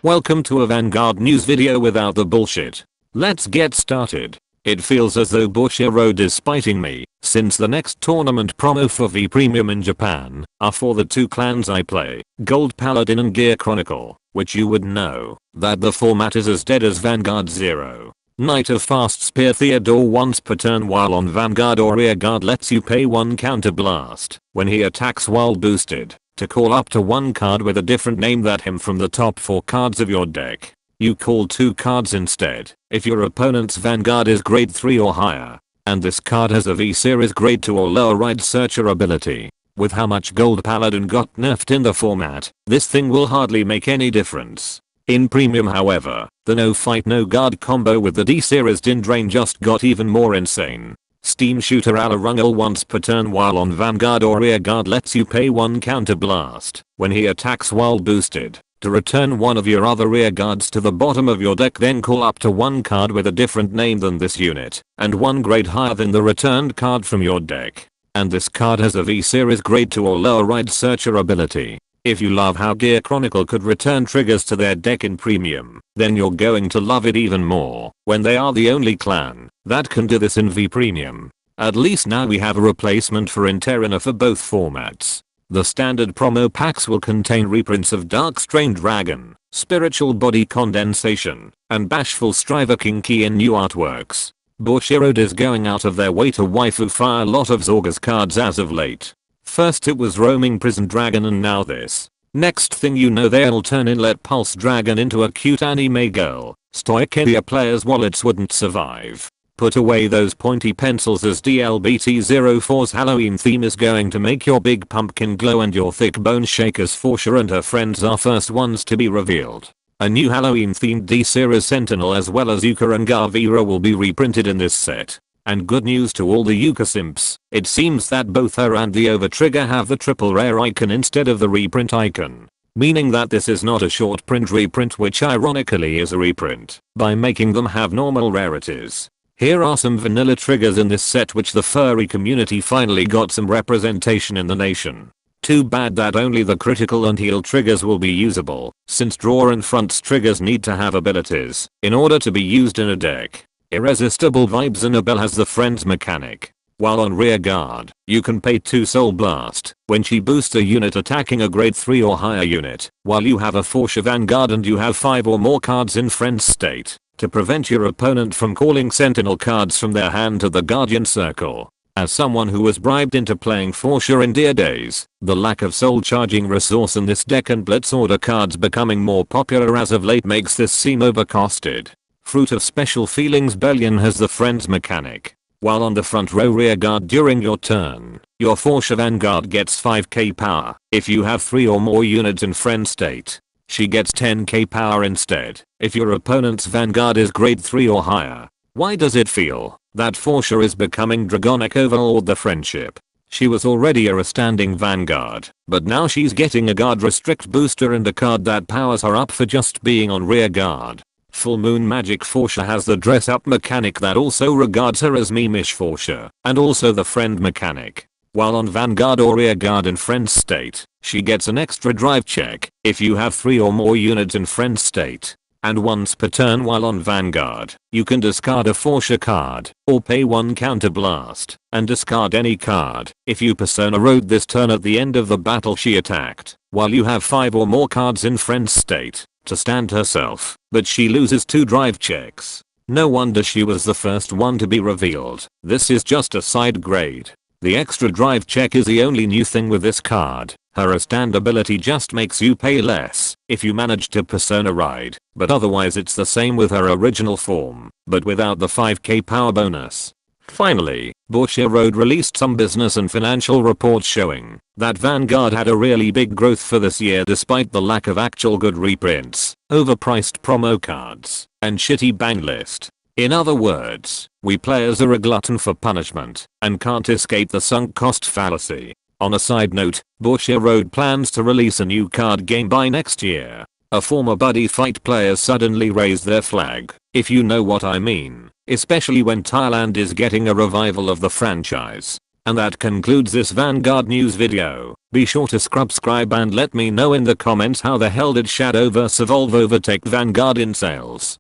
Welcome to a Vanguard news video without the bullshit. Let's get started. It feels as though Bushiroad is spiting me, since the next tournament promo for V Premium in Japan are for the two clans I play, Gold Paladin and Gear Chronicle, which you would know that the format is as dead as Vanguard 0. Knight of Fast Spear Theodore once per turn while on Vanguard or Rearguard lets you pay 1 counter blast when he attacks while boosted to call up to 1 card with a different name than him from the top 4 cards of your deck. You call 2 cards instead if your opponent's Vanguard is grade 3 or higher, and this card has a V series grade 2 or lower ride searcher ability. With how much Gold Paladin got nerfed in the format, this thing will hardly make any difference. In Premium however, the no fight no guard combo with the D series Din Drain just got even more insane. Steam Shooter Alarungal once per turn while on Vanguard or Rearguard lets you pay 1 counter blast when he attacks while boosted to return one of your other rearguards to the bottom of your deck, then call up to 1 card with a different name than this unit and 1 grade higher than the returned card from your deck. And this card has a V series grade 2 or lower ride searcher ability. If you love how Gear Chronicle could return triggers to their deck in Premium, then you're going to love it even more when they are the only clan that can do this in V Premium. At least now we have a replacement for Interina for both formats. The standard promo packs will contain reprints of Darkstrain Dragon, Spiritual Body Condensation, and Bashful Striver Kinky in new artworks. Bushiroad is going out of their way to waifu fire a lot of Zorga's cards as of late. First it was Roaming Prison Dragon and now this. Next thing you know they'll turn Inlet Pulse Dragon into a cute anime girl. Stoicheia players' wallets wouldn't survive. Put away those pointy pencils as DLBT-04's Halloween theme is going to make your big pumpkin glow and your thick bone shakers. Forsha and her friends are first ones to be revealed. A new Halloween themed D-Series Sentinel as well as Yuka and Garvira will be reprinted in this set. And good news to all the Yuka simps, it seems that both her and the Overtrigger have the triple rare icon instead of the reprint icon. Meaning that this is not a short print reprint, which ironically is a reprint, by making them have normal rarities. Here are some vanilla triggers in this set which the furry community finally got some representation in the nation. Too bad that only the critical and heal triggers will be usable, since draw and fronts triggers need to have abilities in order to be used in a deck. Irresistible Vibes Annabelle has the Friends mechanic. While on Rearguard, you can pay 2 Soul Blast when she boosts a unit attacking a grade 3 or higher unit, while you have a Forsha Vanguard and you have 5 or more cards in Friends state, to prevent your opponent from calling Sentinel cards from their hand to the Guardian Circle. As someone who was bribed into playing Forsha in dear days, the lack of soul charging resource in this deck and Blitz Order cards becoming more popular as of late makes this seem overcosted. Fruit of Special Feelings Bellion has the Friends mechanic. While on the front row rearguard during your turn, your Forsha Vanguard gets 5k power if you have 3 or more units in Friend state. She gets 10k power instead if your opponent's Vanguard is grade 3 or higher. Why does it feel that Forsha is becoming Dragonic Overlord the Friendship? She was already a standing Vanguard, but now she's getting a guard restrict booster and a card that powers her up for just being on rearguard. Full Moon Magic Forsha has the dress up mechanic that also regards her as memeish Forsha, and also the Friend mechanic. While on Vanguard or Rearguard in Friend state, she gets an extra drive check if you have 3 or more units in Friend state. And once per turn while on Vanguard, you can discard a Forsha card, or pay 1 counter blast, and discard any card if you Persona Road this turn at the end of the battle she attacked, while you have 5 or more cards in Friend state, to stand herself, but she loses 2 drive checks. No wonder she was the first one to be revealed. This is just a side grade. The extra drive check is the only new thing with this card. Her stand ability just makes you pay less if you manage to Persona Ride, but otherwise it's the same with her original form, but without the 5k power bonus. Finally, Bushiroad released some business and financial reports showing that Vanguard had a really big growth for this year despite the lack of actual good reprints, overpriced promo cards, and shitty bang list. In other words, we players are a glutton for punishment and can't escape the sunk cost fallacy. On a side note, Bushiroad plans to release a new card game by next year. A former buddy fight players suddenly raised their flag, if you know what I mean, especially when Thailand is getting a revival of the franchise. And that concludes this Vanguard news video. Be sure to subscribe and let me know in the comments how the hell did Shadowverse Evolve overtake Vanguard in sales.